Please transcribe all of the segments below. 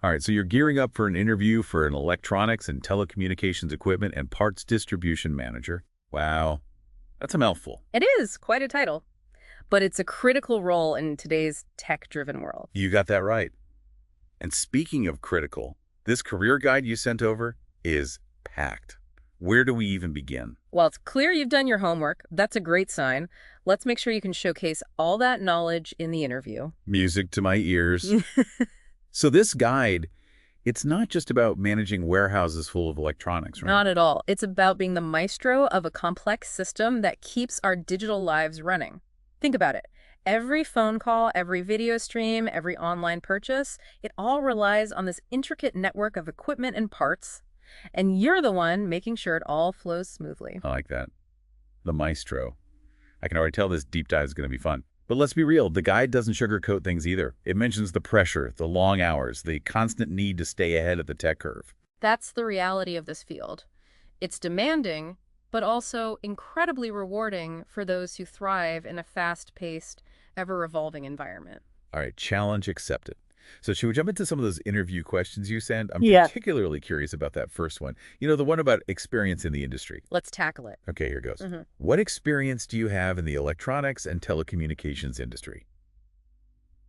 All right, so you're gearing up for an interview for an electronics and telecommunications equipment and parts distribution manager. Wow, that's a mouthful. It is quite a title, but it's a critical role in today's tech-driven world. You got that right. And speaking of critical, this career guide you sent over is packed. Where do we even begin? While it's clear you've done your homework, that's a great sign. Let's make sure you can showcase all that knowledge in the interview. Music to my ears. So this guide, it's not just about managing warehouses full of electronics, right? Not at all. It's about being the maestro of a complex system that keeps our digital lives running. Think about it. Every phone call, every video stream, every online purchase, it all relies on this intricate network of equipment and parts. And you're the one making sure it all flows smoothly. I like that. The maestro. I can already tell this deep dive is going to be fun. But let's be real, the guide doesn't sugarcoat things either. It mentions the pressure, the long hours, the constant need to stay ahead of the tech curve. That's the reality of this field. It's demanding, but also incredibly rewarding for those who thrive in a fast-paced, ever-evolving environment. All right, challenge accepted. So should we jump into some of those interview questions you sent? I'm Yeah. particularly curious about that first one. You know, the one about experience in the industry. Let's tackle it. Okay, here goes. Mhm. What experience do you have in the electronics and telecommunications industry?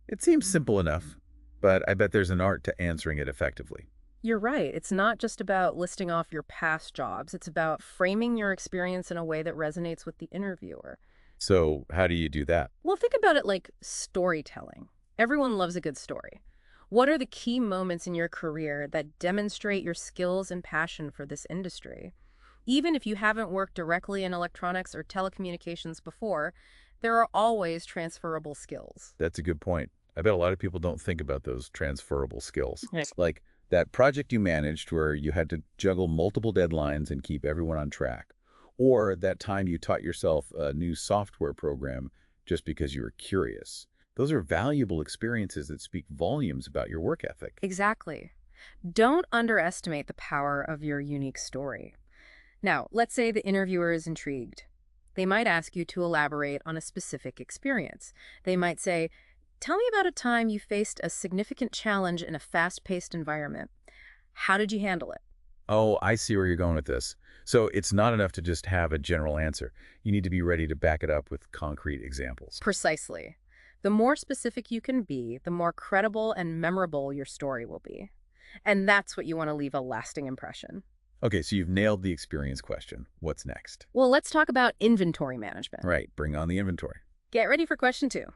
It seems simple enough, but I bet there's an art to answering it effectively. You're right. It's not just about listing off your past jobs. It's about framing your experience in a way that resonates with the interviewer. So how do you do that? Well, think about it like storytelling. Everyone loves a good story. What are the key moments in your career that demonstrate your skills and passion for this industry? Even if you haven't worked directly in electronics or telecommunications before, there are always transferable skills. That's a good point. I bet a lot of people don't think about those transferable skills. Right. Like that project you managed where you had to juggle multiple deadlines and keep everyone on track. Or that time you taught yourself a new software program just because you were curious. Those are valuable experiences that speak volumes about your work ethic. Exactly. Don't underestimate the power of your unique story. Now, let's say the interviewer is intrigued. They might ask you to elaborate on a specific experience. They might say, tell me about a time you faced a significant challenge in a fast-paced environment. How did you handle it? Oh, I see where you're going with this. So it's not enough to just have a general answer. You need to be ready to back it up with concrete examples. Precisely. The more specific you can be, the more credible and memorable your story will be. And that's what you want to leave a lasting impression. Okay, so you've nailed the experience question. What's next? Well, let's talk about inventory management. Right, bring on the inventory. Get ready for question 2.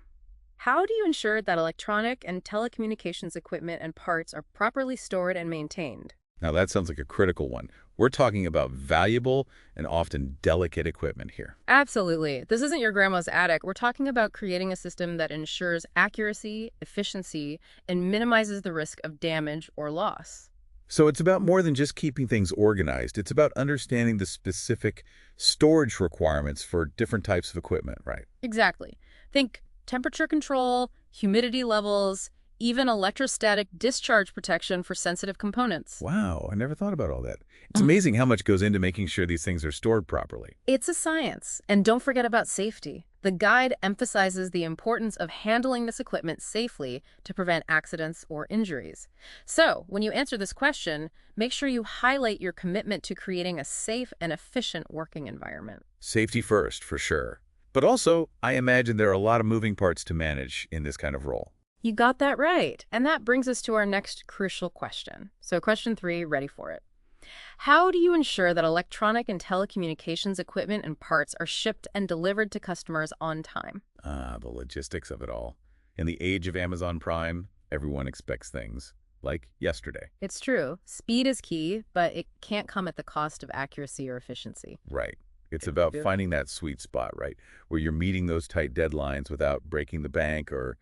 How do you ensure that electronic and telecommunications equipment and parts are properly stored and maintained? Now that sounds like a critical one. We're talking about valuable and often delicate equipment here. Absolutely. This isn't your grandma's attic. We're talking about creating a system that ensures accuracy, efficiency, and minimizes the risk of damage or loss. So it's about more than just keeping things organized. It's about understanding the specific storage requirements for different types of equipment, right? Exactly. Think temperature control, humidity levels, even electrostatic discharge protection for sensitive components. Wow, I never thought about all that. It's amazing how much goes into making sure these things are stored properly. It's a science. And don't forget about safety. The guide emphasizes the importance of handling this equipment safely to prevent accidents or injuries. So, when you answer this question, make sure you highlight your commitment to creating a safe and efficient working environment. Safety first, for sure. But also, I imagine there are a lot of moving parts to manage in this kind of role. You got that right. And that brings us to our next crucial question. So question 3, ready for it. How do you ensure that electronic and telecommunications equipment and parts are shipped and delivered to customers on time? The logistics of it all. In the age of Amazon Prime, everyone expects things like yesterday. It's true. Speed is key, but it can't come at the cost of accuracy or efficiency. Right. It's about Yeah. finding that sweet spot, right? Where you're meeting those tight deadlines without breaking the bank or,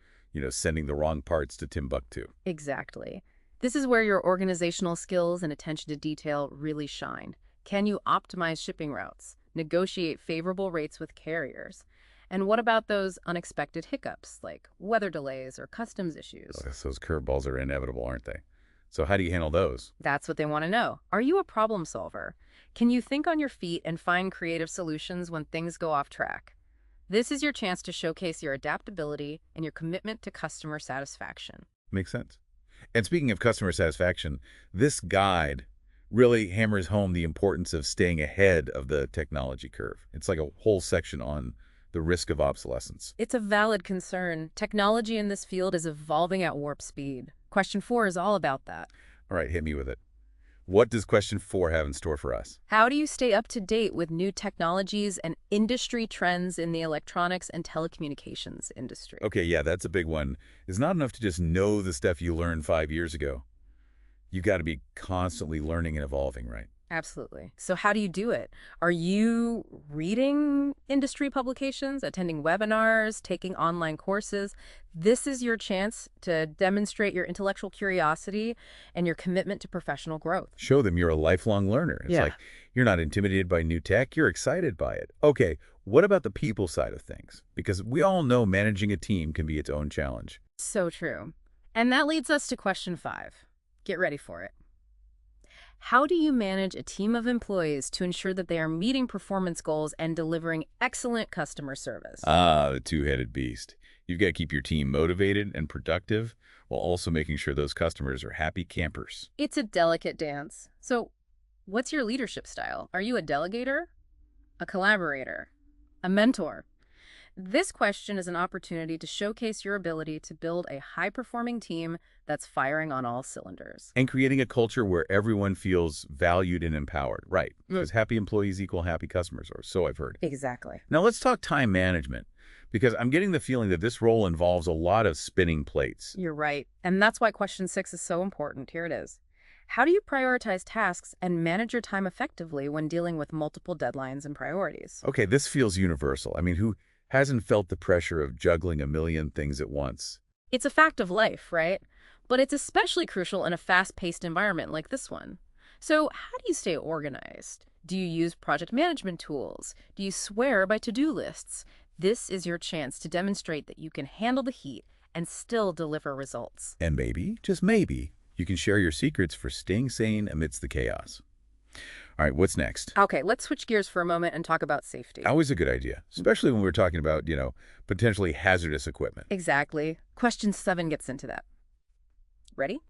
sending the wrong parts to Timbuktu. Exactly. This is where your organizational skills and attention to detail really shine. Can you optimize shipping routes, negotiate favorable rates with carriers? And what about those unexpected hiccups, like weather delays or customs issues? Those curveballs are inevitable, aren't they? So how do you handle those? That's what they want to know. Are you a problem solver? Can you think on your feet and find creative solutions when things go off track? This is your chance to showcase your adaptability and your commitment to customer satisfaction. Makes sense. And speaking of customer satisfaction, this guide really hammers home the importance of staying ahead of the technology curve. It's like a whole section on the risk of obsolescence. It's a valid concern. Technology in this field is evolving at warp speed. Question 4 is all about that. All right, hit me with it. What does question 4 have in store for us? How do you stay up to date with new technologies and industry trends in the electronics and telecommunications industry? Okay, yeah, that's a big one. It's not enough to just know the stuff you learned 5 years ago. You got to be constantly learning and evolving, right? Absolutely. So how do you do it? Are you reading industry publications, attending webinars, taking online courses? This is your chance to demonstrate your intellectual curiosity and your commitment to professional growth. Show them you're a lifelong learner. It's Yeah. like you're not intimidated by new tech, you're excited by it. Okay, what about the people side of things? Because we all know managing a team can be its own challenge. So true. And that leads us to question 5. Get ready for it. How do you manage a team of employees to ensure that they are meeting performance goals and delivering excellent customer service? Ah, the two-headed beast. You've got to keep your team motivated and productive while also making sure those customers are happy campers. It's a delicate dance. So, what's your leadership style? Are you a delegator, a collaborator, a mentor? This question is an opportunity to showcase your ability to build a high-performing team that's firing on all cylinders. And creating a culture where everyone feels valued and empowered. Right, because happy employees equal happy customers, or so I've heard. Exactly. Now let's talk time management, because I'm getting the feeling that this role involves a lot of spinning plates. You're right. And that's why question 6 is so important. Here it is. How do you prioritize tasks and manage your time effectively when dealing with multiple deadlines and priorities? Okay, this feels universal. I mean, who hasn't felt the pressure of juggling a million things at once? It's a fact of life, right? But it's especially crucial in a fast-paced environment like this one. So how do you stay organized? Do you use project management tools? Do you swear by to-do lists? This is your chance to demonstrate that you can handle the heat and still deliver results. And maybe, just maybe, you can share your secrets for staying sane amidst the chaos. All right, what's next? Okay, let's switch gears for a moment and talk about safety. Always a good idea, especially when we're talking about, potentially hazardous equipment. Exactly. Question 7 gets into that. Ready?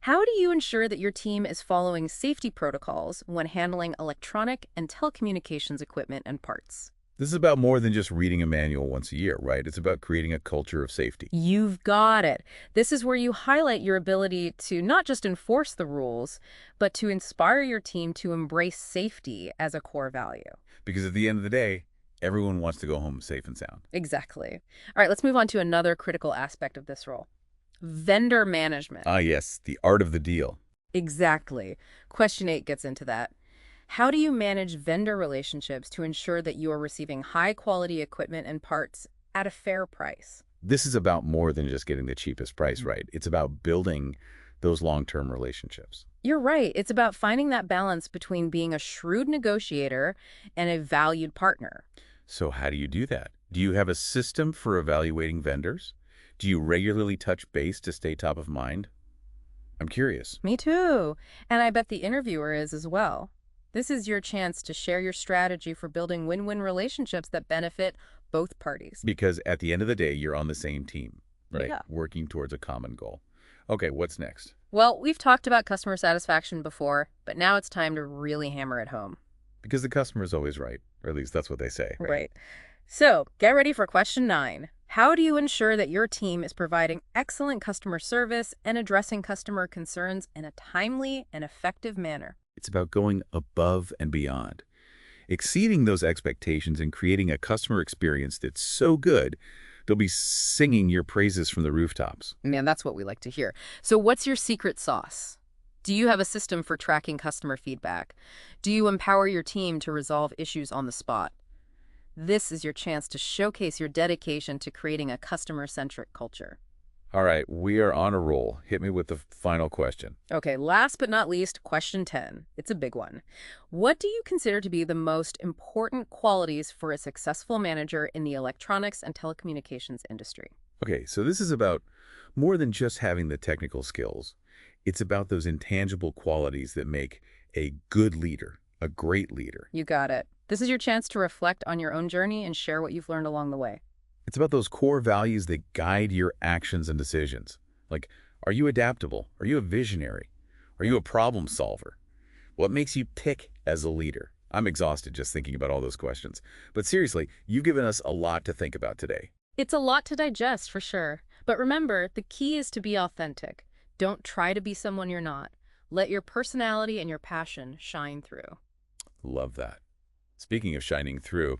How do you ensure that your team is following safety protocols when handling electronic and telecommunications equipment and parts? This is about more than just reading a manual once a year, right? It's about creating a culture of safety. You've got it. This is where you highlight your ability to not just enforce the rules, but to inspire your team to embrace safety as a core value. Because at the end of the day, everyone wants to go home safe and sound. Exactly. All right, let's move on to another critical aspect of this role. Vendor management. Ah, yes, the art of the deal. Exactly. Question 8 gets into that. How do you manage vendor relationships to ensure that you are receiving high-quality equipment and parts at a fair price? This is about more than just getting the cheapest price, right? It's about building those long-term relationships. You're right. It's about finding that balance between being a shrewd negotiator and a valued partner. So how do you do that? Do you have a system for evaluating vendors? Do you regularly touch base to stay top of mind? I'm curious. Me too. And I bet the interviewer is as well. This is your chance to share your strategy for building win-win relationships that benefit both parties. Because at the end of the day, you're on the same team, right? Yeah. Working towards a common goal. Okay, what's next? Well, we've talked about customer satisfaction before, but now it's time to really hammer it home. Because the customer is always right, or at least that's what they say. Right. So, get ready for question 9. How do you ensure that your team is providing excellent customer service and addressing customer concerns in a timely and effective manner? It's about going above and beyond, exceeding those expectations and creating a customer experience that's so good, they'll be singing your praises from the rooftops. Man, that's what we like to hear. So what's your secret sauce? Do you have a system for tracking customer feedback? Do you empower your team to resolve issues on the spot? This is your chance to showcase your dedication to creating a customer-centric culture. All right, we are on a roll. Hit me with the final question. Okay, last but not least, question 10. It's a big one. What do you consider to be the most important qualities for a successful manager in the electronics and telecommunications industry? Okay, so this is about more than just having the technical skills. It's about those intangible qualities that make a good leader, a great leader. You got it. This is your chance to reflect on your own journey and share what you've learned along the way. It's about those core values that guide your actions and decisions, like Are you adaptable? Are you a visionary? Are you a problem solver? What makes you tick as a leader? I'm exhausted just thinking about all those questions. But seriously, you've given us a lot to think about today. It's a lot to digest, for sure. But remember, the key is to be authentic. Don't try to be someone you're not. Let your personality and your passion shine through. Love that. Speaking of shining through,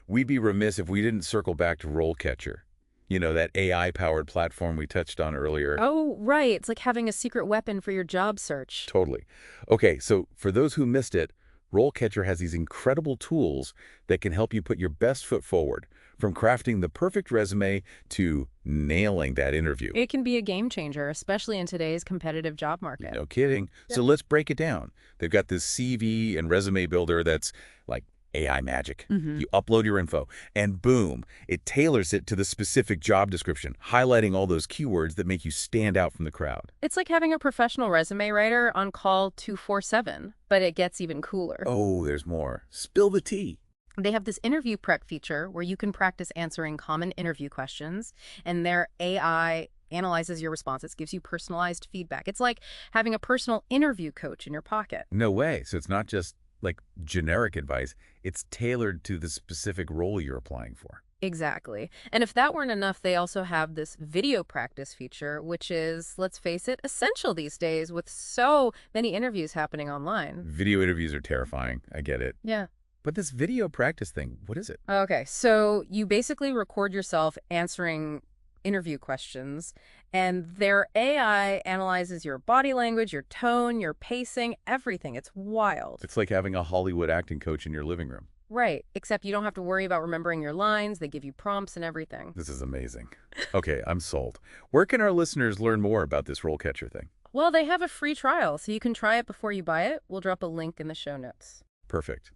we'd be remiss if we didn't circle back to RoleCatcher. You know, that AI-powered platform we touched on earlier. Oh, right. It's like having a secret weapon for your job search. Totally. Okay, so for those who missed it, RoleCatcher has these incredible tools that can help you put your best foot forward, from crafting the perfect resume to nailing that interview. It can be a game changer, especially in today's competitive job market. No kidding. So let's break it down. They've got this CV and resume builder that's like AI magic. You upload your info, and boom, it tailors it to the specific job description, highlighting all those keywords that make you stand out from the crowd. It's like having a professional resume writer on call 24/7, but it gets even cooler. Oh, there's more. Spill the tea. They have this interview prep feature where you can practice answering common interview questions, and their AI analyzes your responses, gives you personalized feedback. It's like having a personal interview coach in your pocket. No way. So it's not just like generic advice. It's tailored to the specific role you're applying for. Exactly. And if that weren't enough, they also have this video practice feature, which is, let's face it, essential these days with so many interviews happening online. Video interviews are terrifying. I get it. Yeah. But this video practice thing, what is it? Okay, so you basically record yourself answering interview questions, and their AI analyzes your body language, your tone, your pacing, everything. It's wild. It's like having a Hollywood acting coach in your living room. Right, except you don't have to worry about remembering your lines. They give you prompts and everything. This is amazing. Okay, I'm sold. Where can our listeners learn more about this RoleCatcher thing? Well, they have a free trial, so you can try it before you buy it. We'll drop a link in the show notes. Perfect.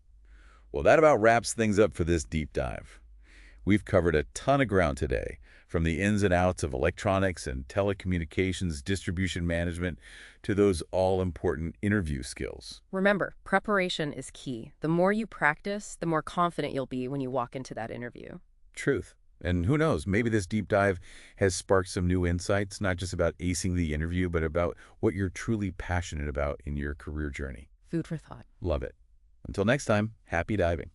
Well, that about wraps things up for this deep dive. We've covered a ton of ground today, from the ins and outs of electronics and telecommunications distribution management to those all-important interview skills. Remember, preparation is key. The more you practice, the more confident you'll be when you walk into that interview. Truth. And who knows, maybe this deep dive has sparked some new insights, not just about acing the interview, but about what you're truly passionate about in your career journey. Food for thought. Love it. Until next time, happy diving.